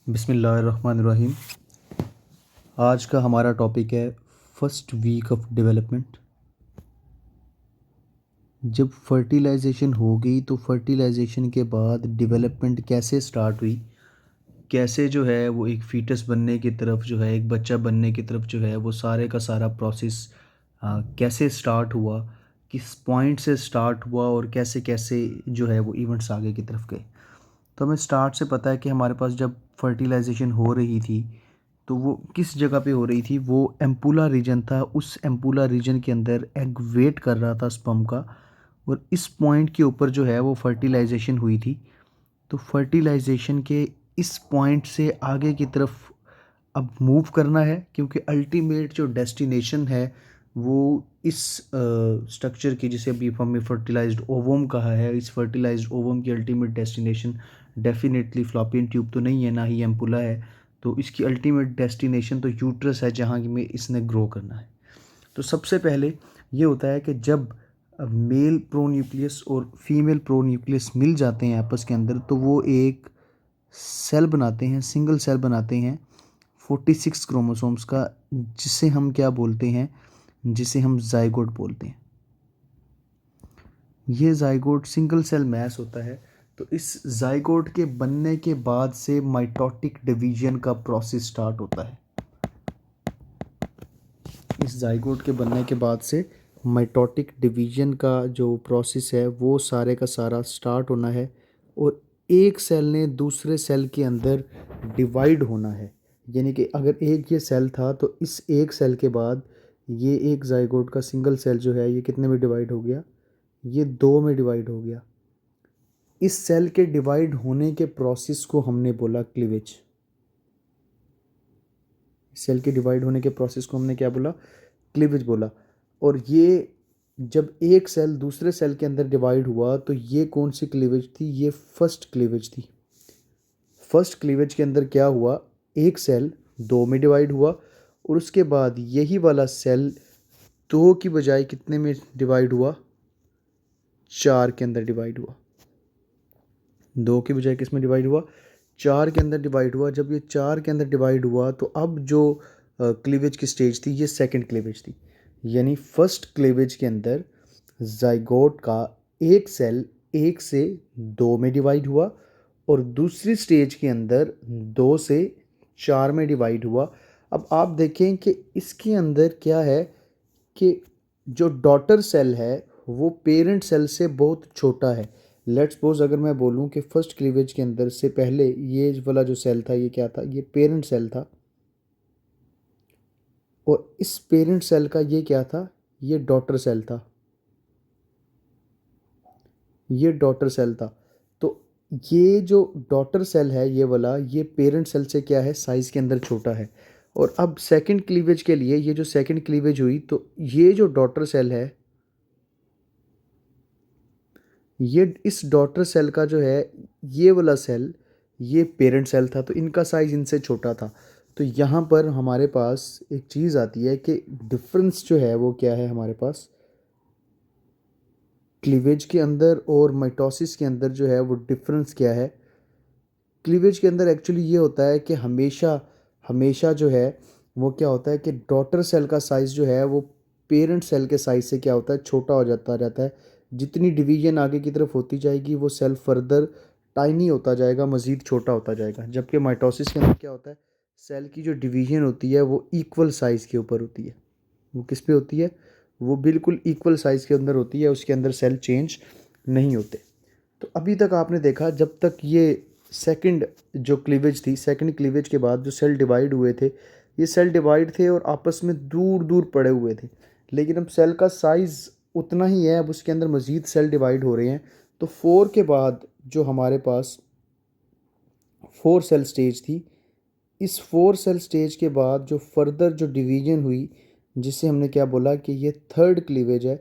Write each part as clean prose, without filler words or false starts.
बिस्मिल्लाहिर्रहमानिर्रहीम। आज का हमारा टॉपिक है फर्स्ट वीक ऑफ डेवलपमेंट। जब फर्टिलाइजेशन हो गई तो फर्टिलाइजेशन के बाद डेवलपमेंट कैसे स्टार्ट हुई, कैसे जो है वो एक फीटस बनने की तरफ जो है, एक बच्चा बनने की तरफ जो है वो सारे का सारा प्रोसेस कैसे स्टार्ट हुआ, किस पॉइंट से स्टार्ट हुआ और कैसे कैसे जो है वो इवेंट्स आगे की तरफ गए। तो हमें स्टार्ट से पता है कि हमारे पास जब फर्टिलाइजेशन हो रही थी तो वो किस जगह पे हो रही थी। वो एम्पुला रीजन था, उस एम्पुला रीजन के अंदर एग वेट कर रहा था स्पर्म का, और इस पॉइंट के ऊपर जो है वो फर्टिलाइजेशन हुई थी। तो फर्टिलाइजेशन के इस पॉइंट से आगे की तरफ अब मूव करना है, क्योंकि अल्टीमेट जो डेस्टिनेशन है वो इस स्ट्रक्चर की, जिसे अभी हमने फर्टिलाइज्ड ओवम कहा है, इस फर्टिलाइज्ड ओवम की अल्टीमेट डेस्टिनेशन डेफिनेटली फ्लॉपियन ट्यूब तो नहीं है, ना ही एम्पुला है। तो इसकी अल्टीमेट डेस्टिनेशन तो यूट्रस है, जहाँ में इसने ग्रो करना है। तो सबसे पहले ये होता है कि जब मेल प्रोन्यूक्लियस और फीमेल प्रोन्यूक्लियस मिल जाते हैं आपस के अंदर, तो वो एक सेल बनाते हैं, सिंगल सेल बनाते हैं 46 क्रोमोसोम्स का, जिसे हम क्या बोलते हैं, जिसे हम जाइगोट बोलते हैं। ये जाइगोट सिंगल सेल मैस होता है। तो इस जाइगोट के बनने के बाद से माइटोटिक डिवीजन का प्रोसेस स्टार्ट होता है। इस जाइगोट के बनने के बाद से माइटोटिक डिवीजन का जो प्रोसेस है वो सारे का सारा स्टार्ट होना है, और एक सेल ने दूसरे सेल के अंदर डिवाइड होना है। यानी कि अगर एक ये सेल था तो इस एक सेल के बाद ये एक जाइगोट का सिंगल सेल जो है ये कितने में डिवाइड हो गया, ये दो में डिवाइड हो गया। इस सेल के डिवाइड होने के प्रोसेस को हमने बोला क्लीवेज। सेल के डिवाइड होने के प्रोसेस को हमने क्या बोला, क्लीवेज बोला। और ये जब एक सेल दूसरे सेल के अंदर डिवाइड हुआ तो ये कौन सी क्लीवेज थी, ये फर्स्ट क्लीवेज थी। फर्स्ट क्लीवेज के अंदर क्या हुआ, एक सेल दो में डिवाइड हुआ, और उसके बाद यही वाला सेल दो की बजाय कितने में डिवाइड हुआ, चार के अंदर डिवाइड हुआ। दो की बजाय किस में डिवाइड हुआ, चार के अंदर डिवाइड हुआ। जब ये चार के अंदर डिवाइड हुआ तो अब जो क्लीवेज की स्टेज थी ये सेकंड क्लीवेज थी। यानी फर्स्ट क्लीवेज के अंदर जाइगोट का एक सेल एक से दो में डिवाइड हुआ, और दूसरी स्टेज के अंदर दो से चार में डिवाइड हुआ। अब आप देखें कि इसके अंदर क्या है कि जो डॉटर सेल है वो पेरेंट सेल से बहुत छोटा है। लेट्स सपोज अगर मैं बोलूं कि फर्स्ट क्लीवेज के अंदर से पहले ये वाला जो सेल था ये क्या था, ये पेरेंट सेल था, और इस पेरेंट सेल का ये क्या था, ये डॉटर सेल था, ये डॉटर सेल था। तो ये जो डॉटर सेल है ये वाला, ये पेरेंट सेल से क्या है, साइज के अंदर छोटा है। और अब सेकंड क्लीवेज के लिए, ये जो सेकंड क्लीवेज हुई तो ये जो डॉटर सेल है, ये इस डॉटर सेल का जो है ये वाला सेल, ये पेरेंट सेल था, तो इनका साइज़ इनसे छोटा था। तो यहाँ पर हमारे पास एक चीज़ आती है कि डिफरेंस जो है वो क्या है हमारे पास, क्लीवेज के अंदर और माइटोसिस के अंदर जो है वो डिफरेंस क्या है। क्लीवेज के अंदर एक्चुअली ये होता है कि हमेशा हमेशा जो है वो क्या होता है कि डॉटर सेल का साइज़ जो है वो पेरेंट सेल के साइज़ से क्या होता है, छोटा हो जाता रहता है। जितनी डिवीजन आगे की तरफ होती जाएगी वो सेल फर्दर टाइनी होता जाएगा, मज़ीद छोटा होता जाएगा। जबकि माइटोसिस के अंदर क्या होता है, सेल की जो डिवीजन होती है वो इक्वल साइज़ के ऊपर होती है। वो किस पे होती है, वो बिल्कुल इक्वल साइज़ के अंदर होती है, उसके अंदर सेल चेंज नहीं होते। तो अभी तक आपने देखा, जब तक ये सेकंड जो क्लीवेज थी, सेकंड क्लीवेज के बाद जो सेल डिवाइड हुए थे, ये सेल डिवाइड थे और आपस में दूर दूर पड़े हुए थे। लेकिन अब सेल का साइज़ उतना ही है, अब उसके अंदर मज़ीद सेल डिवाइड हो रहे हैं। तो फोर के बाद जो हमारे पास फोर सेल स्टेज थी, इस फोर सेल स्टेज के बाद जो फर्दर जो डिवीजन हुई, जिसे हमने क्या बोला कि ये थर्ड क्लीवेज है।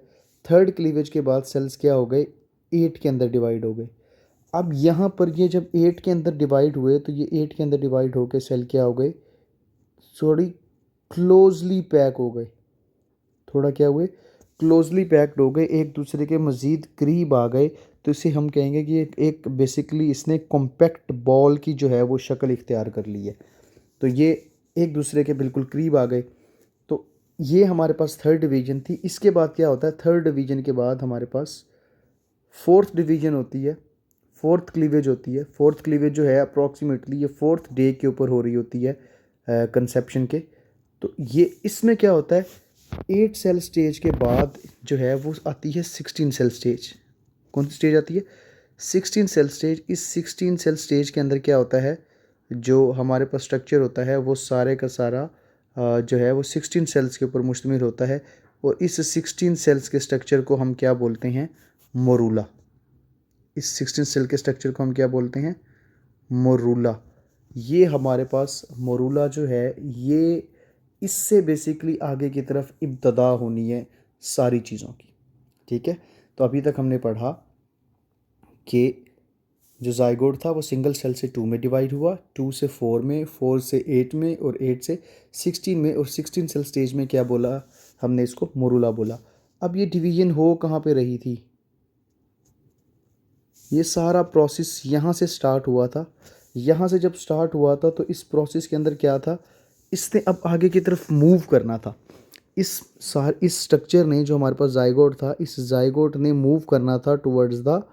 थर्ड क्लीवेज के बाद सेल्स क्या हो गए, एट के अंदर डिवाइड हो गए। अब यहाँ पर ये जब एट के अंदर डिवाइड हुए तो ये एट के अंदर डिवाइड होकर सेल क्या हो गए, थोड़ी क्लोजली पैक हो गए। थोड़ा क्या हुए, क्लोजली पैक्ड हो गए, एक दूसरे के मज़ीद करीब आ गए। तो इसे हम कहेंगे कि एक बेसिकली इसने कॉम्पैक्ट बॉल की जो है वो शक्ल इख्तियार कर ली है। तो ये एक दूसरे के बिल्कुल करीब आ गए। तो ये हमारे पास थर्ड डिवीज़न थी। इसके बाद क्या होता है, थर्ड डिवीज़न के बाद हमारे पास फोर्थ डिवीज़न होती है, फोर्थ क्लीवेज होती है। फोर्थ क्लीवेज जो है अप्रॉक्सीमेटली ये फोर्थ डे के ऊपर हो रही होती है कंसेप्शन के। तो ये इसमें क्या होता है, 8 सेल स्टेज के बाद जो है वो आती है 16 सेल स्टेज। कौन सी स्टेज आती है, 16 सेल स्टेज। इस 16 सेल स्टेज के अंदर क्या होता है, जो हमारे पास स्ट्रक्चर होता है वो सारे का सारा जो है वो 16 सेल्स के ऊपर मुश्तमिल होता है। और इस 16 सेल्स के स्ट्रक्चर को हम क्या बोलते हैं, मोरूला। इस 16 सेल के स्ट्रक्चर को हम क्या बोलते हैं, मोरूला। ये हमारे पास मोरूला जो है ये, इससे बेसिकली आगे की तरफ इब्तदा होनी है सारी चीज़ों की। ठीक है, तो अभी तक हमने पढ़ा कि जो जाइगोट था वो सिंगल सेल से 2 में डिवाइड हुआ, 2 से 4 में, 4 से 8 में और 8 से 16 में। और 16 सेल स्टेज में क्या बोला हमने, इसको मोरूला बोला। अब ये डिवीजन हो कहाँ पे रही थी, ये सारा प्रोसेस यहाँ से स्टार्ट हुआ था। यहाँ से जब स्टार्ट हुआ था तो इस प्रोसेस के अंदर क्या था, इसने अब आगे की तरफ मूव करना था। इस स्ट्रक्चर ने, जो हमारे पास जाइगोट था, इस जाइगोट ने मूव करना था टुवर्ड्स द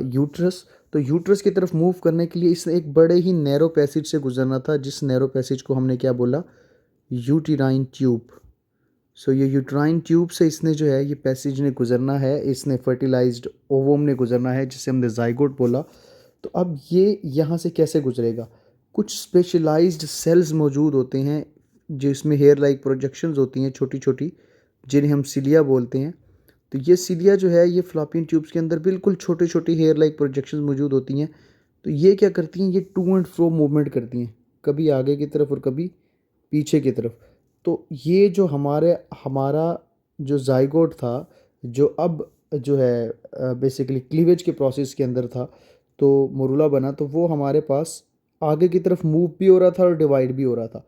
यूट्रस। तो यूट्रस की तरफ मूव करने के लिए इसने एक बड़े ही नैरो पैसेज से गुजरना था, जिस नैरो पैसेज को हमने क्या बोला, यूटेराइन ट्यूब। सो ये यूट्राइन ट्यूब से इसने जो है ये पैसेज ने गुजरना है, इसने फर्टिलाइज्ड ओवम ने गुजरना है, जिसे हमने जाइगोट बोला। तो अब ये यहाँ से कैसे गुजरेगा, कुछ स्पेशलाइज्ड सेल्स मौजूद होते हैं जिसमें हेयर लाइक प्रोजेक्शंस होती हैं छोटी छोटी, जिन्हें हम सिलिया बोलते हैं। तो ये सिलिया जो है ये फ्लॉपियन ट्यूब्स के अंदर बिल्कुल छोटी छोटी हेयर लाइक प्रोजेक्शंस मौजूद होती हैं। तो ये क्या करती हैं, ये टू एंड फ्रो मूवमेंट करती हैं, कभी आगे की तरफ और कभी पीछे की तरफ। तो ये जो हमारा जो जाइगोट था, जो अब जो है बेसिकली क्लीवेज के प्रोसेस के अंदर था, तो मोरूला बना, तो वो हमारे पास आगे की तरफ मूव भी हो रहा था और डिवाइड भी हो रहा था।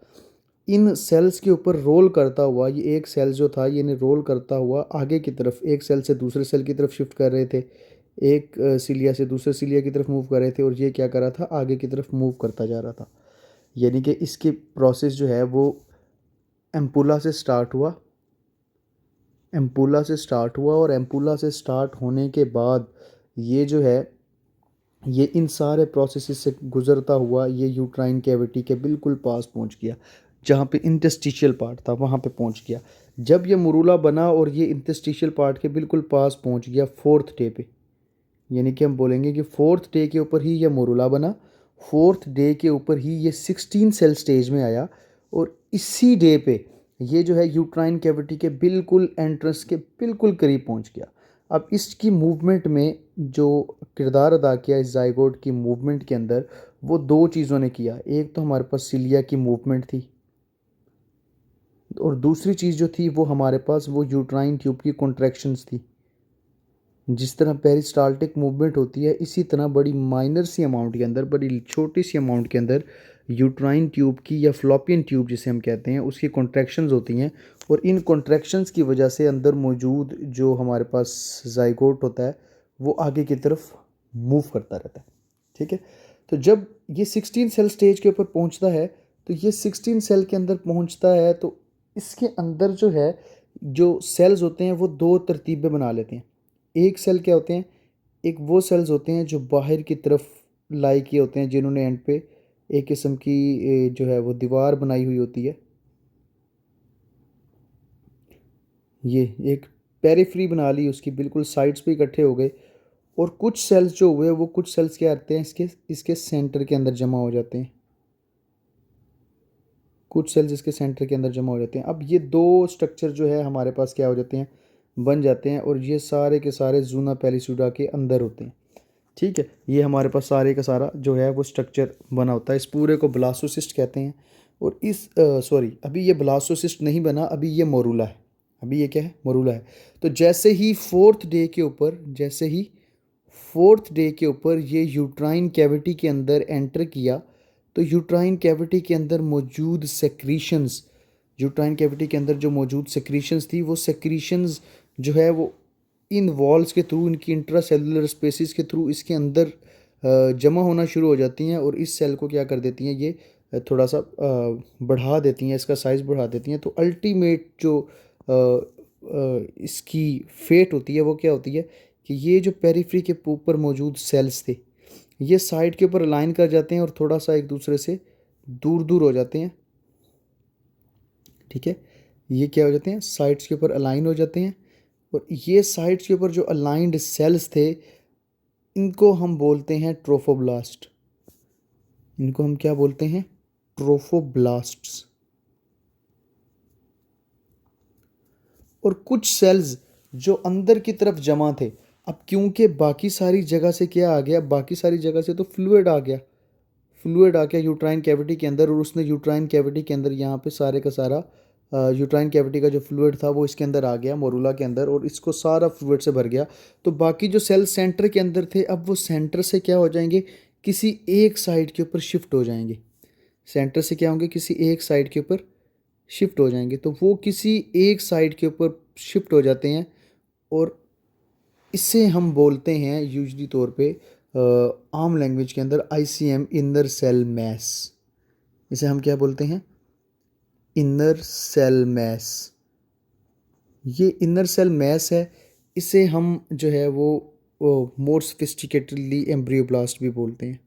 इन सेल्स के ऊपर रोल करता हुआ, ये एक सेल जो था ये ने रोल करता हुआ आगे की तरफ, एक सेल से दूसरे सेल की तरफ शिफ्ट कर रहे थे, एक सिलिया से दूसरे सिलिया की तरफ मूव कर रहे थे, और ये क्या कर रहा था, आगे की तरफ मूव करता जा रहा था। यानी कि इसकी प्रोसेस जो है वो एम्पुला से स्टार्ट हुआ, एम्पुला से स्टार्ट हुआ, और एम्पुला से स्टार्ट होने के बाद ये जो है ये इन सारे प्रोसेस से गुजरता हुआ ये यूट्राइन कैविटी के बिल्कुल पास पहुंच गया, जहाँ पे इंटस्टिशियल पार्ट था वहाँ पे पहुंच गया। जब ये मुरूला बना और ये इंटस्टिशियल पार्ट के बिल्कुल पास पहुंच गया फोर्थ डे पे, यानी कि हम बोलेंगे कि फोर्थ डे के ऊपर ही ये मोरूला बना, फोर्थ डे के ऊपर ही ये 16 सेल स्टेज में आया, और इसी डे पे ये जो है यूट्राइन कैविटी के बिल्कुल एंट्रेंस के बिल्कुल करीब पहुंच गया। अब इसकी मूवमेंट में जो किरदार अदा किया इस जाइगोट की मूवमेंट के अंदर, वो दो चीज़ों ने किया। एक तो हमारे पास सिलिया की मूवमेंट थी, और दूसरी चीज़ जो थी वो हमारे पास वो यूट्राइन ट्यूब की कॉन्ट्रैक्शंस थी। जिस तरह पेरिस्टाल्टिक मूवमेंट होती है, इसी तरह बड़ी माइनर सी अमाउंट के अंदर, बड़ी छोटी सी अमाउंट के अंदर यूट्राइन ट्यूब की, या फ्लॉपियन ट्यूब जिसे हम कहते हैं, उसकी कॉन्ट्रैक्शंस होती हैं। और इन कॉन्ट्रैक्शंस की वजह से अंदर मौजूद जो हमारे पास जाइगोट होता है वो आगे की तरफ मूव करता रहता है। ठीक है, तो जब ये 16 सेल स्टेज के ऊपर पहुंचता है, तो ये 16 सेल के अंदर पहुंचता है, तो इसके अंदर जो है जो सेल्स होते हैं वो दो तरतीबें बना लेते हैं। एक सेल क्या होते हैं, एक वो सेल्स होते हैं जो बाहर की तरफ लाई किए होते हैं, जिन्होंने एंड पे एक किस्म की जो है वो दीवार बनाई हुई होती है। ये एक पेरिफ्री बना ली उसकी, बिल्कुल साइड्स पे इकट्ठे हो गए। और कुछ सेल्स जो हुए वो कुछ सेल्स क्या करते हैं, इसके इसके सेंटर के अंदर जमा हो जाते हैं। कुछ सेल्स इसके सेंटर के अंदर जमा हो जाते हैं। अब ये दो स्ट्रक्चर जो है हमारे पास क्या हो जाते हैं, बन जाते हैं, और ये सारे के सारे जूना पेलिसुडा के अंदर होते हैं। ठीक है, ये हमारे पास सारे का सारा जो है वो स्ट्रक्चर बना होता है। इस पूरे को ब्लास्टोसिस्ट कहते हैं। और इस सॉरी, अभी ये ब्लास्टोसिस्ट नहीं बना, अभी ये मोरूला है। अभी ये क्या है, मोरूला है। तो जैसे ही फोर्थ डे के ऊपर, जैसे ही फोर्थ डे के ऊपर ये यूट्राइन कैविटी के अंदर एंटर किया, तो यूट्राइन कैविटी के अंदर मौजूद सेक्रीशंस, यूट्राइन कैविटी के अंदर जो मौजूद सेक्रीशंस थी, वो सेक्रीशंस जो है वो इन वॉल्स के थ्रू, इनकी इंट्रा सेलुलर स्पेसिस के थ्रू इसके अंदर जमा होना शुरू हो जाती हैं और इस सेल को क्या कर देती हैं, ये थोड़ा सा बढ़ा देती हैं, इसका साइज़ बढ़ा देती हैं। तो अल्टीमेट जो इसकी फेट होती है वो क्या होती है कि ये जो पेरिफेरी के ऊपर मौजूद सेल्स थे, ये साइड के ऊपर अलाइन कर जाते हैं और थोड़ा सा एक दूसरे से दूर दूर हो जाते हैं। ठीक है, ये क्या हो जाते हैं, साइड्स के ऊपर अलाइन हो जाते हैं। और ये साइड्स के ऊपर जो अलाइंड सेल्स थे, इनको हम बोलते हैं ट्रोफोब्लास्ट। इनको हम क्या बोलते हैं, ट्रोफोब्लास्ट्स। और कुछ सेल्स जो अंदर की तरफ जमा थे, अब क्योंकि बाकी सारी जगह से क्या आ गया, बाकी सारी जगह से तो फ्लूइड आ गया, फ्लूइड आ गया यूट्राइन कैविटी के अंदर, और उसने यूट्राइन कैविटी के अंदर यहाँ पे सारे का सारा यूट्राइन कैविटी का जो फ्लूइड था वो इसके अंदर आ गया, मोरूला के अंदर, और इसको सारा फ्लूइड से भर गया। तो बाकी जो सेल सेंटर के अंदर थे, अब वो सेंटर से क्या हो जाएंगे, किसी एक साइड के ऊपर शिफ्ट हो जाएंगे। सेंटर से क्या होंगे, किसी एक साइड के ऊपर शिफ्ट हो जाएंगे। तो वो किसी एक साइड के ऊपर शिफ्ट हो जाते हैं, और इसे हम बोलते हैं यूजली तौर पे आम लैंग्वेज के अंदर ICM, इनर सेल मैस। इसे हम क्या बोलते हैं, इनर सेल मैस। ये इनर सेल मैस है, इसे हम जो है वो मोर सोफिस्टिकेटेडली एम्ब्रियोब्लास्ट भी बोलते हैं,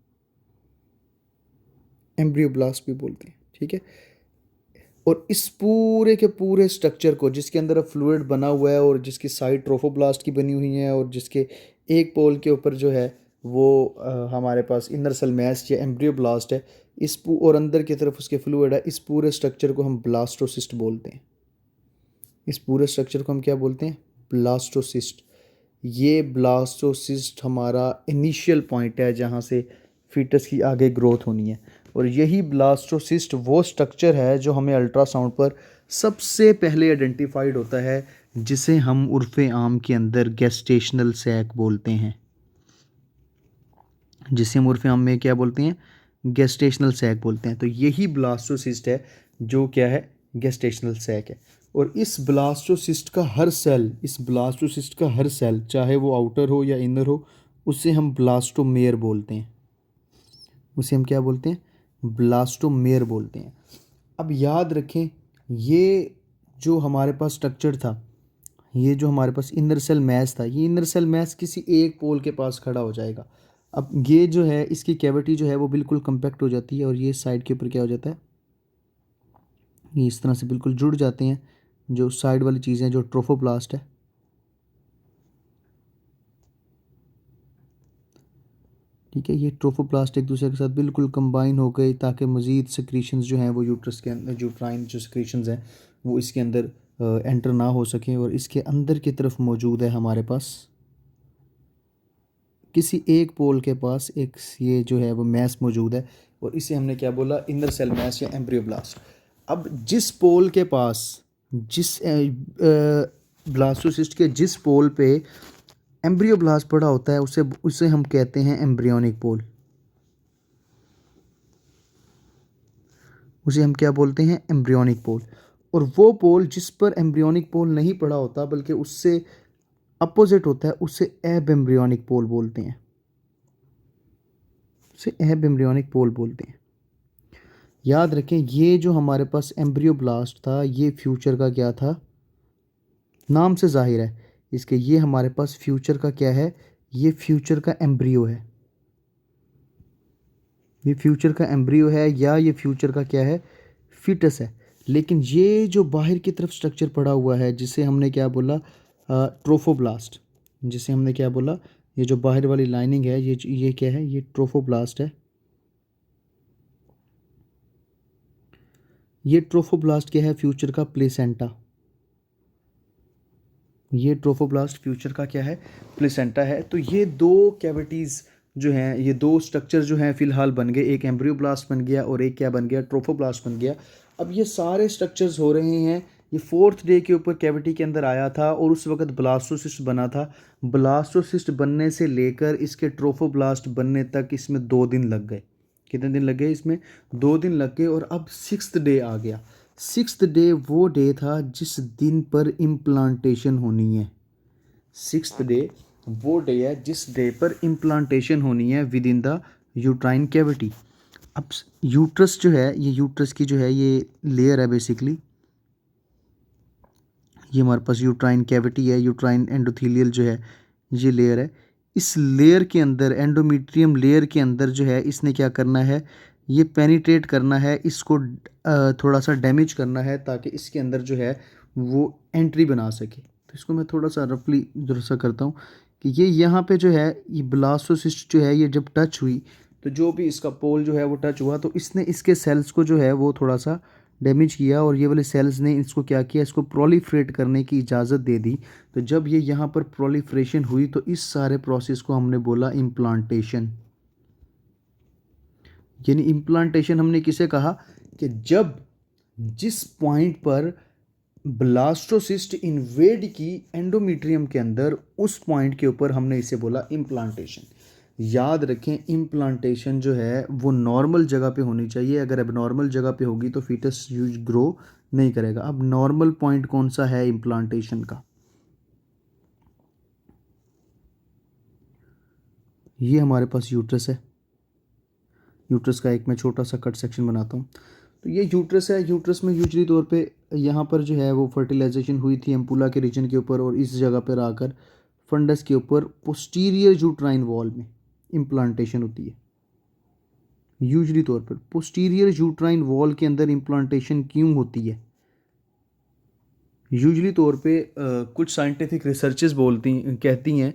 एम्ब्रियोब्लास्ट भी बोलते हैं। ठीक है, और इस पूरे के पूरे स्ट्रक्चर को, जिसके अंदर अब फ्लूइड बना हुआ है और जिसकी साइड ट्रोफोब्लास्ट की बनी हुई है, और जिसके एक पोल के ऊपर जो है वो हमारे पास इनर सेल मैस या एम्ब्रियोब्लास्ट है, और अंदर की तरफ उसके फ्लूइड है, इस पूरे स्ट्रक्चर को हम ब्लास्टोसिस्ट बोलते हैं। इस पूरे स्ट्रक्चर को हम क्या बोलते हैं, ब्लास्टोसिस्ट। ये ब्लास्टोसिस्ट हमारा इनिशियल पॉइंट है जहाँ से फीटस की आगे ग्रोथ होनी है। और यही ब्लास्टोसिस्ट वो स्ट्रक्चर है जो हमें अल्ट्रासाउंड पर सबसे पहले आइडेंटिफाइड होता है, जिसे हम उर्फ़े आम के अंदर गेस्टेशनल सैक बोलते हैं। जिसे हम उर्फ़े आम में क्या बोलते हैं, गेस्टेशनल सैक बोलते हैं। तो यही ब्लास्टोसिस्ट है जो क्या है, गेस्टेशनल सैक है। और इस ब्लास्टोसिस्ट का हर सेल, इस ब्लास्टोसिस्ट का हर सेल, चाहे वो आउटर हो या इनर हो, उसे हम ब्लास्टोमेयर बोलते हैं। उसे हम क्या बोलते हैं, ब्लास्टोमेयर बोलते हैं। अब याद रखें, ये जो हमारे पास स्ट्रक्चर था, ये जो हमारे पास इनर सेल मैस था, ये इनर सेल मैस किसी एक पोल के पास खड़ा हो जाएगा। अब ये जो है, इसकी कैविटी जो है वो बिल्कुल कम्पैक्ट हो जाती है, और ये साइड के ऊपर क्या हो जाता है, ये इस तरह से बिल्कुल जुड़ जाते हैं। जो साइड वाली चीज़ें, जो ट्रोफोप्लास्ट है, ठीक है, ये ट्रोफोप्लास्ट एक दूसरे के साथ बिल्कुल कंबाइन हो गए, ताकि मज़ीद सिक्रीशंस जो हैं वो यूट्रस के अंदर, यूट्राइन जो सिक्रीशंस हैं वो इसके अंदर एंटर ना हो सकें। और इसके अंदर की तरफ मौजूद है हमारे पास, किसी एक पोल के पास एक ये जो है वो मैस मौजूद है, और इसे हमने क्या बोला, इनर सेल मैस या एम्ब्रियोब्लास्ट। अब जिस पोल के पास, जिस ब्लास्टोसिस्ट के जिस पोल पे एम्ब्रियोब्लास्ट पड़ा होता है, उसे उसे हम कहते हैं एम्ब्रियोनिक पोल। उसे हम क्या बोलते हैं, एम्ब्रियोनिक पोल। और वो पोल जिस पर एम्ब्रियोनिक पोल नहीं पड़ा होता, बल्कि उससे अपोजिट होता है, उसे एब एम्ब्रियोनिक पोल बोलते हैं। उसे एब एम्ब्रियोनिक पोल बोलते हैं। याद रखें, ये जो हमारे पास एम्ब्रियोब्लास्ट था, ये फ्यूचर का क्या था, नाम से जाहिर है इसके, ये हमारे पास फ्यूचर का क्या है, ये फ्यूचर का एम्ब्रियो है। ये फ्यूचर का एम्ब्रियो है, या ये फ्यूचर का क्या है, फीटस है। लेकिन ये जो बाहर की तरफ स्ट्रक्चर पड़ा हुआ है, जिसे हमने क्या बोला, ट्रोफोब्लास्ट, जिसे हमने क्या बोला, ये जो बाहर वाली लाइनिंग है, ये क्या है, ये ट्रोफोब्लास्ट है। ये ट्रोफोब्लास्ट क्या है, फ्यूचर का प्लेसेंटा। ये ट्रोफोब्लास्ट फ्यूचर का क्या है, प्लेसेंटा है। तो ये दो कैविटीज़ जो हैं, ये दो स्ट्रक्चर जो हैं फ़िलहाल बन गए, एक एम्ब्रियोब्लास्ट बन गया और एक क्या बन गया, ट्रोफोब्लास्ट बन गया। अब ये सारे स्ट्रक्चर्स हो रहे हैं, ये 4th डे के ऊपर कैविटी के अंदर आया था, और उस वक्त ब्लास्टोसिस्ट बना था। ब्लास्टोसिस्ट बनने से लेकर इसके ट्रोफोब्लास्ट बनने तक इसमें 2 दिन लग गए। कितने दिन लग गए इसमें, 2 दिन लग गए। और अब 6th डे आ गया। 6th डे वो डे था जिस दिन पर इम्प्लांटेशन होनी है। 6th डे वो डे है जिस डे पर इम्प्लांटेशन होनी है with in the uterine cavity. अब यूट्रस जो है, ये यूट्रस की जो है ये लेयर है बेसिकली, ये हमारे पास यूट्राइन कैविटी है, यूट्राइन एंडोथेलियल जो है ये लेयर है। इस लेयर के अंदर, एंडोमेट्रियम लेयर के अंदर जो है इसने क्या करना है, ये पेनिट्रेट करना है, इसको थोड़ा सा डैमेज करना है ताकि इसके अंदर जो है वो एंट्री बना सके। तो इसको मैं थोड़ा सा रफली जो सा करता हूँ कि ये यहाँ पे जो है ये ब्लास्टोसिस्ट जो है ये जब टच हुई तो जो भी इसका पोल जो है वो टच हुआ तो इसने इसके सेल्स को जो है वो थोड़ा सा डैमेज किया और ये वाले सेल्स ने इसको क्या किया, इसको प्रोलिफरेट करने की इजाज़त दे दी। तो जब ये यहाँ पर प्रोलिफरेशन हुई तो इस सारे प्रोसेस को हमने बोला इम्प्लांटेशन। यानी इम्प्लांटेशन हमने किसे कहा कि जब जिस पॉइंट पर ब्लास्टोसिस्ट इन्वेड की एंडोमेट्रियम के अंदर, उस पॉइंट के ऊपर हमने इसे बोला इम्प्लांटेशन। याद रखें इम्प्लांटेशन जो है वो नॉर्मल जगह पे होनी चाहिए, अगर एबनॉर्मल जगह पे होगी तो फीटस यूज ग्रो नहीं करेगा। अब नॉर्मल पॉइंट कौन सा है इम्प्लांटेशन का, ये हमारे पास यूट्रस है। यूट्रस का एक मैं छोटा सा कट सेक्शन बनाता हूँ। तो ये यूट्रस है, यूट्रस में यूजली तौर पे यहाँ पर जो है वो फर्टिलाइजेशन हुई थी एम्पुला के रीजन के ऊपर और इस जगह पर आकर फंडस के ऊपर पोस्टीरियर यूट्राइन वॉल में इम्प्लांटेशन होती है। यूजली तौर पर पोस्टीरियर यूट्राइन वॉल के अंदर इम्प्लांटेशन क्यों होती है? यूजली तौर पे कुछ साइंटिफिक रिसर्चेस कहती हैं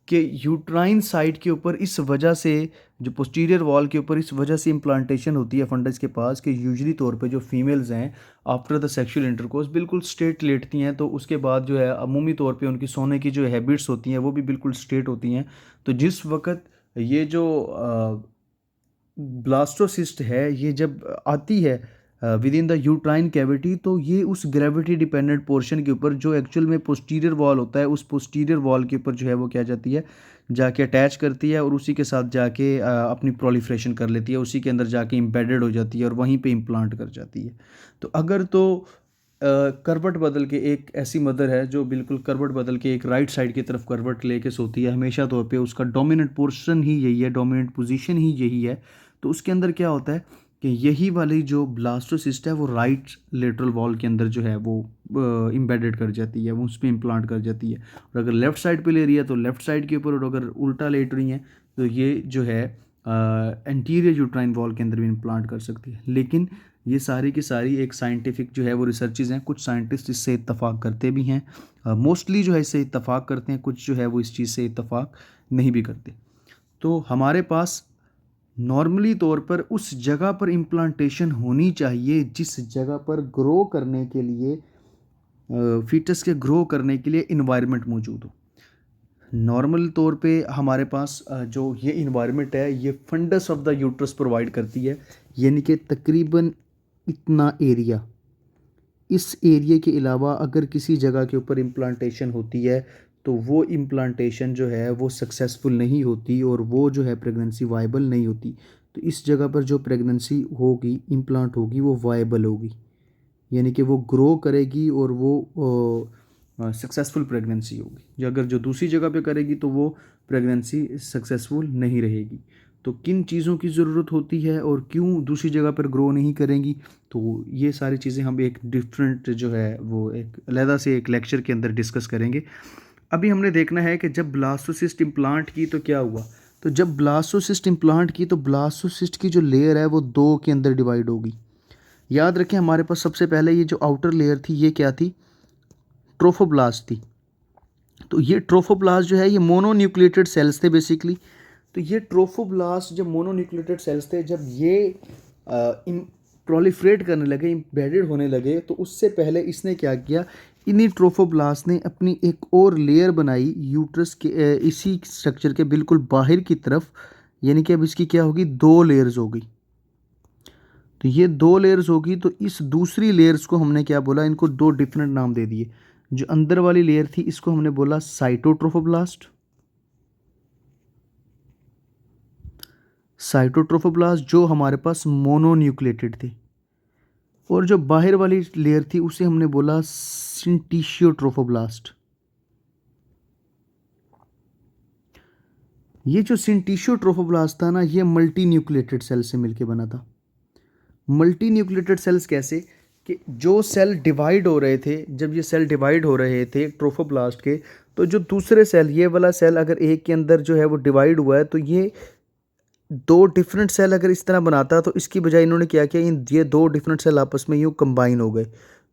कि यूट्राइन साइड के ऊपर इस वजह से, जो पोस्टीरियर वॉल के ऊपर इस वजह से इम्प्लांटेशन होती है फंडस के पास कि यूजली तौर पे जो फीमेल्स हैं आफ्टर द सेक्सुअल इंटरकोर्स बिल्कुल स्ट्रेट लेटती हैं, तो उसके बाद जो है अमूमी तौर पे उनकी सोने की जो हैबिट्स होती हैं वो भी बिल्कुल स्ट्रेट होती हैं। तो जिस वक्त ये जो ब्लास्टोसिस्ट है ये जब आती है with in the uterine cavity, तो ये उस ग्रेविटी डिपेंडेंट पोर्शन के ऊपर जो एक्चुअल में पोस्टीरियर वॉल होता है, उस पोस्टीरियर वॉल के ऊपर जो है वो क्या जाती है, जाके अटैच करती है और उसी के साथ जाके अपनी प्रोलिफ्रेशन कर लेती है, उसी के अंदर जाके इम्बेडेड हो जाती है और वहीं पे इम्प्लांट कर जाती है। तो अगर तो करवट बदल के, एक ऐसी मदर है जो बिल्कुल करवट बदल के एक राइट साइड की तरफ करवट लेके सोती है, हमेशा तौर पे उसका डोमिनेंट पोर्शन ही यही है, डोमिनेंट पोजीशन ही यही है, तो उसके अंदर क्या होता है कि यही वाली जो ब्लास्टोसिस्ट है वो राइट लेटरल वॉल के अंदर जो है वो इम्बेडेड कर जाती है, वो उस पर इम्प्लांट कर जाती है। और अगर लेफ़्ट साइड पे ले रही है तो लेफ़्ट साइड के ऊपर, और अगर उल्टा लेट रही है तो ये जो है एंटीरियर यूट्राइन वॉल के अंदर भी इम्प्लांट कर सकती है। लेकिन ये सारी की सारी एक साइंटिफिक जो है वो रिसर्चेज हैं, कुछ साइंटिस्ट इससे इत्तफाक करते भी हैं, मोस्टली जो है इससे इत्तफाक करते हैं, कुछ जो है वो इस चीज़ से इत्तफाक नहीं भी करते। तो हमारे पास नॉर्मली तौर पर उस जगह पर इम्प्लांटेशन होनी चाहिए जिस जगह पर ग्रो करने के लिए, फीटस के ग्रो करने के लिए इन्वायरमेंट मौजूद हो। नॉर्मल तौर पे हमारे पास जो ये इन्वायरमेंट है ये fundus of the uterus provide करती है, यानी कि तकरीबन इतना एरिया। इस एरिया के अलावा अगर किसी जगह के ऊपर इम्प्लांटेशन होती है तो वो इम्प्लांटेशन जो है वो सक्सेसफुल नहीं होती और वो जो है प्रेगनेंसी वायबल नहीं होती। तो इस जगह पर जो प्रेगनेंसी होगी, इम्प्लांट होगी, वो वायबल होगी, यानी कि वो ग्रो करेगी और वो सक्सेसफुल प्रेगनेंसी होगी। जो अगर जो दूसरी जगह पे करेगी तो वो प्रेगनेंसी सक्सेसफुल नहीं रहेगी। तो किन चीज़ों की ज़रूरत होती है और क्यों दूसरी जगह पर ग्रो नहीं करेंगी, तो ये सारी चीज़ें हम एक डिफरेंट जो है वो एक अलहदा से एक लेक्चर के अंदर डिस्कस करेंगे। अभी हमने देखना है कि जब ब्लास्टोसिस्ट इम्प्लांट की तो क्या हुआ। तो जब ब्लास्टोसिस्ट इम्प्लांट की तो ब्लास्टोसिस्ट की जो लेयर है वो दो के अंदर डिवाइड होगी। याद रखें हमारे पास सबसे पहले ये जो आउटर लेयर थी ये क्या थी, ट्रोफोब्लास्ट थी। तो ये ट्रोफोब्लास्ट जो है ये मोनोन्यूक्लिएटेड सेल्स थे बेसिकली। तो ये ट्रोफोब्लास्ट जब मोनोन्यूक्लिएटेड सेल्स थे, जब ये प्रोलिफरेट करने लगे, इम्बेडेड होने लगे, तो उससे पहले इसने क्या किया, इन्हीं ट्रोफोब्लास्ट ने अपनी एक और लेयर बनाई यूट्रस के इसी स्ट्रक्चर के बिल्कुल बाहर की तरफ, यानी कि अब इसकी क्या होगी, दो लेयर्स होगी। तो ये दो लेयर्स होगी, तो इस दूसरी लेयर्स को हमने क्या बोला, इनको दो डिफरेंट नाम दे दिए। जो अंदर वाली लेयर थी इसको हमने बोला साइटोट्रोफोब्लास्ट, साइटोट्रोफोब्लास्ट जो हमारे पास मोनोन्यूक्लिएटेड थे, और जो बाहर वाली लेयर थी उसे हमने बोला सिंटिशियोट्रोफोब्लास्ट। ये जो सिंटिशियो ट्रोफोब्लास्ट था ना, ये मल्टी न्यूक्लिएटेड सेल से मिलके बना था। मल्टी न्यूक्लिएटेड सेल्स कैसे, कि जो सेल डिवाइड हो रहे थे, जब ये सेल डिवाइड हो रहे थे ट्रोफोब्लास्ट के, तो जो दूसरे सेल, ये वाला सेल अगर एक के अंदर जो है वो डिवाइड हुआ है, तो ये दो डिफरेंट सेल अगर इस तरह बनाता, तो इसकी बजाय इन्होंने क्या किया, ये दो डिफरेंट सेल आपस में यूँ कंबाइन हो गए।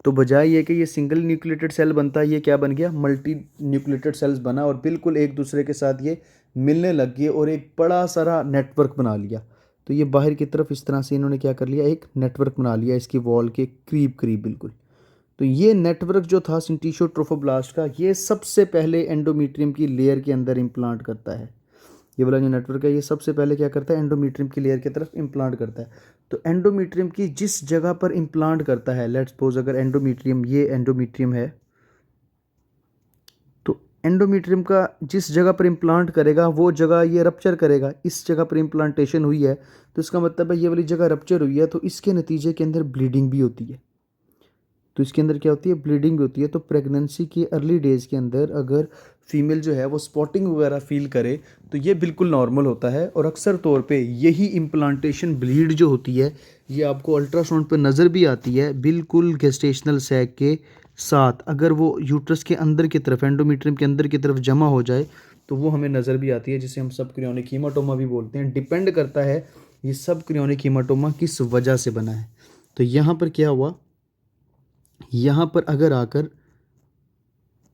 तो बजाय ये कि ये सिंगल न्यूक्लिएटेड सेल बनता है, ये क्या बन गया, मल्टी न्यूक्लिएटेड सेल्स बना, और बिल्कुल एक दूसरे के साथ ये मिलने लग गए और एक बड़ा सारा नेटवर्क बना लिया। तो ये बाहर की तरफ इस तरह से इन्होंने क्या कर लिया, एक नेटवर्क बना लिया इसकी वॉल के करीब करीब बिल्कुल। तो ये नेटवर्क जो था सिंटिशियो ट्रोफोब्लास्ट का, ये सबसे पहले एंडोमीट्रियम की लेयर के अंदर इम्प्लांट करता है। ये वाला जो नेटवर्क है, ये सबसे पहले क्या करता है, एंडोमीट्रियम की लेयर की तरफ इम्प्लांट करता है। तो एंडोमीट्रियम की जिस जगह पर इम्प्लांट करता है, लेट्स सपोज अगर एंडोमीट्रियम, ये एंडोमीट्रियम है, तो एंडोमीट्रियम का जिस जगह पर इम्प्लांट करेगा वो जगह ये रप्चर करेगा। इस जगह पर इम्प्लांटेशन हुई है, तो इसका मतलब है ये वाली जगह रप्चर हुई है, तो इसके नतीजे के अंदर ब्लीडिंग भी होती है। तो इसके अंदर क्या होती है, ब्लीडिंग होती है। तो प्रेगनेंसी के अर्ली डेज़ के अंदर अगर फीमेल जो है वो स्पॉटिंग वगैरह फील करे, तो ये बिल्कुल नॉर्मल होता है। और अक्सर तौर पे यही इम्प्लांटेशन ब्लीड जो होती है, ये आपको अल्ट्रासाउंड पर नज़र भी आती है, बिल्कुल गेस्टेशनल सैक के साथ। अगर वो यूट्रस के अंदर की तरफ, एंडोमीट्रियम के अंदर की तरफ जमा हो जाए, तो वो हमें नज़र भी आती है, जिसे हम सब क्रियोनिक हीमाटोमा भी बोलते हैं। डिपेंड करता है ये सब क्रियोनिक हीमाटोमा किस वजह से बना है। तो यहाँ पर क्या हुआ, यहाँ पर अगर आकर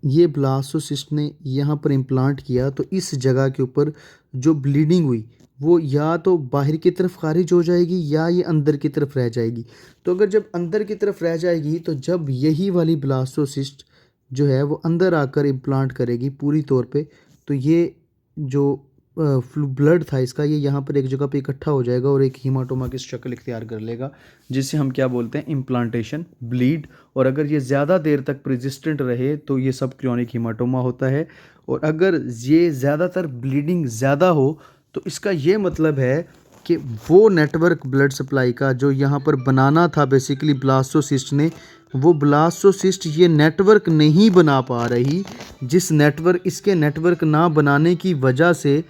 ये ब्लास्टोसिस्ट ने यहाँ पर इम्प्लांट किया, तो इस जगह के ऊपर जो ब्लीडिंग हुई, वो या तो बाहर की तरफ खारिज हो जाएगी या ये अंदर की तरफ रह जाएगी। तो अगर जब अंदर की तरफ रह जाएगी, तो जब यही वाली ब्लास्टोसिस्ट जो है वो अंदर आकर इम्प्लांट करेगी पूरी तौर पे, तो ये जो ब्लड था इसका, ये यहाँ पर एक जगह पे इकट्ठा हो जाएगा और एक हीमाटोमा की शक्ल इख्तियार कर लेगा, जिसे हम क्या बोलते हैं, इम्प्लांटेशन ब्लीड। और अगर ये ज़्यादा देर तक प्रेसिस्टेंट रहे, तो ये सब क्रियोनिक हीमाटोमा होता है। और अगर ये ज़्यादातर ब्लीडिंग ज़्यादा हो, तो इसका ये मतलब है कि वो नेटवर्क ब्लड सप्लाई का जो यहाँ पर बनाना था बेसिकली ब्लास्टोसिस्ट ने, वो ब्लास्टोसिस्ट ये नेटवर्क नहीं बना पा रही। जिस नेटवर्क, इसके नेटवर्क ना बनाने की वजह से,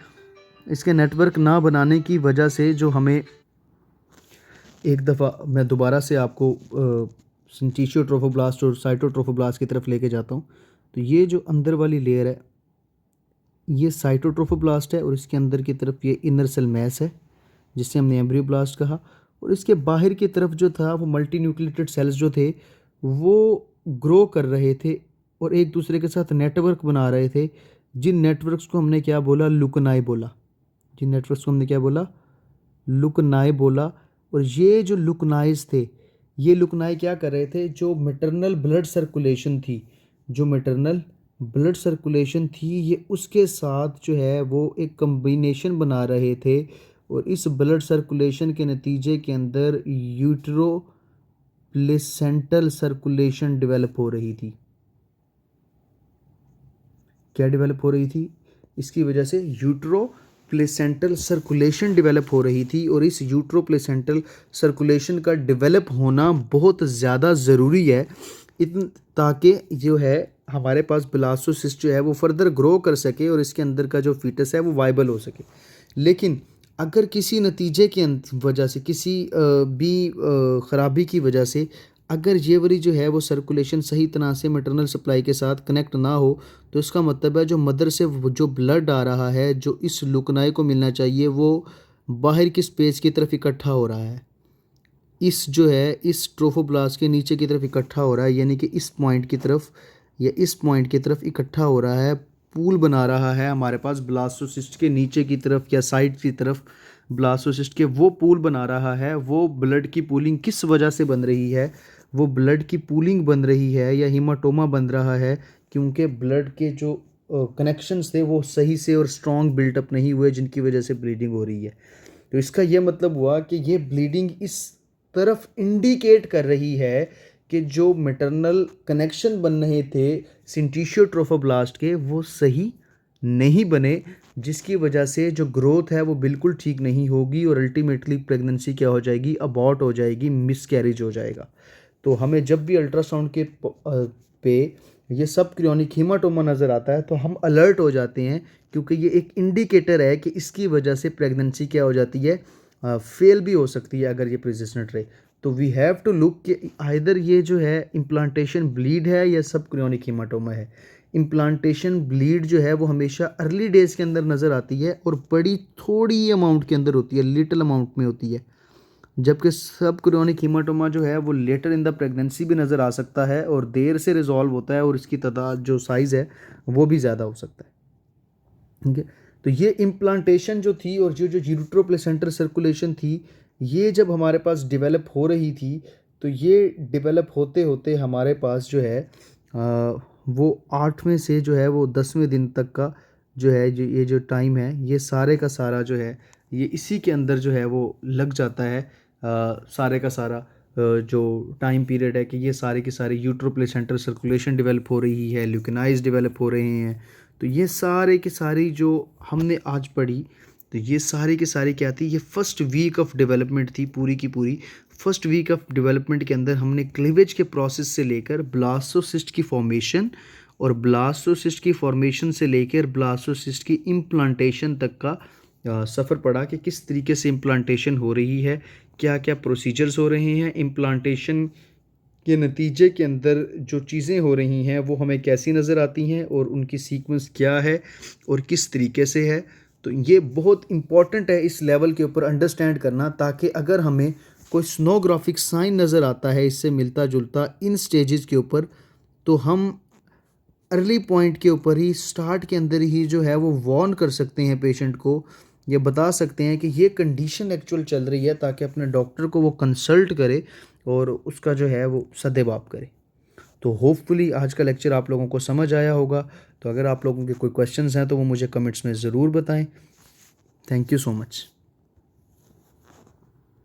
इसके नेटवर्क ना बनाने की वजह से जो हमें, एक दफ़ा मैं दोबारा से आपको सिंटिशियो ट्रोफोब्लास्ट और साइटोट्रोफोब्लास्ट की तरफ लेके जाता हूँ। तो ये जो अंदर वाली लेयर है, ये साइटोट्रोफोब्लास्ट है, और इसके अंदर की तरफ ये इनर सेल मैस है, जिसे हमने एम्ब्रियोब्लास्ट कहा। और इसके बाहर की तरफ जो था, वो मल्टी न्यूक्लिएटेड सेल्स जो थे, वो ग्रो कर रहे थे और एक दूसरे के साथ नेटवर्क बना रहे थे। जिन नेटवर्क्स को हमने क्या बोला, लुकनाई बोला। जिन नेटवर्क्स को हमने क्या बोला, लुकनाई बोला। और ये जो लुकनाइज थे, ये लुकनाई क्या कर रहे थे, जो मैटरनल ब्लड सर्कुलेशन थी, जो मैटरनल ब्लड सर्कुलेशन थी, ये उसके साथ जो है वो एक कम्बिनेशन बना रहे थे। और इस ब्लड सर्कुलेशन के नतीजे के अंदर यूट्रो प्लेसेंटल सर्कुलेशन डेवलप हो रही थी। क्या डेवलप हो रही थी, इसकी वजह से यूट्रो प्लेसेंटल सर्कुलेशन डेवलप हो रही थी। और इस यूट्रो प्लेसेंटल सर्कुलेशन का डेवलप होना बहुत ज़्यादा ज़रूरी है, ताकि जो है हमारे पास ब्लास्टोसिस्ट जो है वो फर्दर ग्रो कर सके और इसके अंदर का जो फीटस है वो वाइबल हो सके। लेकिन अगर किसी नतीजे की वजह से, किसी भी ख़राबी की वजह से, अगर ये वाली जो है वो सर्कुलेशन सही तरह से मैटरनल सप्लाई के साथ कनेक्ट ना हो, तो इसका मतलब है जो मदर से जो ब्लड आ रहा है, जो इस लुकनाई को मिलना चाहिए, वो बाहर की स्पेस की तरफ इकट्ठा हो रहा है। इस जो है इस ट्रोफोब्लास्ट के नीचे की तरफ इकट्ठा हो रहा है, यानी कि इस पॉइंट की तरफ या इस पॉइंट की तरफ इकट्ठा हो रहा है, पूल बना रहा है हमारे पास ब्लास्टोसिस्ट के नीचे की तरफ या साइड की तरफ। ब्लास्टोसिस्ट के वो पूल बना रहा है। वो ब्लड की पूलिंग किस वजह से बन रही है, वो ब्लड की पूलिंग बन रही है या हीमाटोमा बन रहा है, क्योंकि ब्लड के जो कनेक्शंस थे वो सही से और स्ट्रॉन्ग बिल्टअप नहीं हुए, जिनकी वजह से ब्लीडिंग हो रही है। तो इसका ये मतलब हुआ कि ये ब्लीडिंग इस तरफ इंडिकेट कर रही है कि जो मैटरनल कनेक्शन बन रहे थे सिंटिशियो ट्रोफोब्लास्ट के, वो सही नहीं बने, जिसकी वजह से जो ग्रोथ है वो बिल्कुल ठीक नहीं होगी और अल्टीमेटली प्रेगनेंसी क्या हो जाएगी, अबॉर्ट हो जाएगी, मिसकैरेज हो जाएगा। तो हमें जब भी अल्ट्रासाउंड के पे ये सब क्रोनिक हीमाटोमा नज़र आता है तो हम अलर्ट हो जाते हैं, क्योंकि ये एक इंडिकेटर है कि इसकी वजह से प्रेगनेंसी क्या हो जाती है, फेल भी हो सकती है अगर ये परसिस्टेंट रहे। तो वी हैव टू लुक कि आइदर ये जो है इम्प्लांटेशन ब्लीड है या सब क्रोनिक हीमाटोमा है। इम्प्लांटेशन ब्लीड जो है वो हमेशा अर्ली डेज़ के अंदर नज़र आती है और बड़ी थोड़ी अमाउंट के अंदर होती है, लिटिल अमाउंट में होती है। जबकि सब क्रोनिक हीमाटोमा जो है वो लेटर इन द प्रेगनेंसी भी नज़र आ सकता है और देर से रिजॉल्व होता है और इसकी तादाद जो साइज़ है वो भी ज़्यादा हो सकता है। ठीक है, तो ये इम्प्लांटेशन जो थी और जो यूट्रोप्लेसेंटर सर्कुलेशन थी, ये जब हमारे पास डेवलप हो रही थी, तो ये डेवलप होते होते हमारे पास जो है वो 8वें से जो है वो 10वें दिन तक का जो है जो ये जो टाइम है, ये सारे का सारा जो है ये इसी के अंदर जो है वो लग जाता है। सारे का सारा जो टाइम पीरियड है कि ये सारे की सारी यूट्रोप्लेसेंटर सर्कुलेशन डेवलप हो रही है, ल्यूकेनाइज डेवलप हो रहे हैं। तो ये सारे की सारी जो हमने आज पढ़ी, तो ये सारी की सारी क्या थी, ये फर्स्ट वीक ऑफ डेवलपमेंट थी पूरी की पूरी। फर्स्ट वीक ऑफ डेवलपमेंट के अंदर हमने क्लीवेज के प्रोसेस से लेकर ब्लास्टोसिस्ट की फॉर्मेशन और ब्लास्टोसिस्ट की फॉर्मेशन से लेकर ब्लास्टोसिस्ट की इम्प्लांटेशन तक का सफ़र पड़ा कि किस तरीके से इम्प्लांटेशन हो रही है, क्या क्या प्रोसीजर्स हो रहे हैं, इम्प्लांटेशन के नतीजे के अंदर जो चीज़ें हो रही हैं वो हमें कैसी नज़र आती हैं और उनकी सीक्वेंस क्या है और किस तरीके से है। तो ये बहुत इम्पॉर्टेंट है इस लेवल के ऊपर अंडरस्टैंड करना, ताकि अगर हमें कोई स्नोग्राफिक साइन नज़र आता है इससे मिलता जुलता इन स्टेजेस के ऊपर, तो हम अर्ली पॉइंट के ऊपर ही स्टार्ट के अंदर ही जो है वो वार्न कर सकते हैं पेशेंट को, ये बता सकते हैं कि ये कंडीशन एक्चुअल चल रही है, ताकि अपने डॉक्टर को वो कंसल्ट करे और उसका जो है वो सदेबाप करे। तो होपफुली आज का लेक्चर आप लोगों को समझ आया होगा। तो अगर आप लोगों के कोई क्वेश्चंस हैं तो वो मुझे कमेंट्स में ज़रूर बताएं। Thank you so much.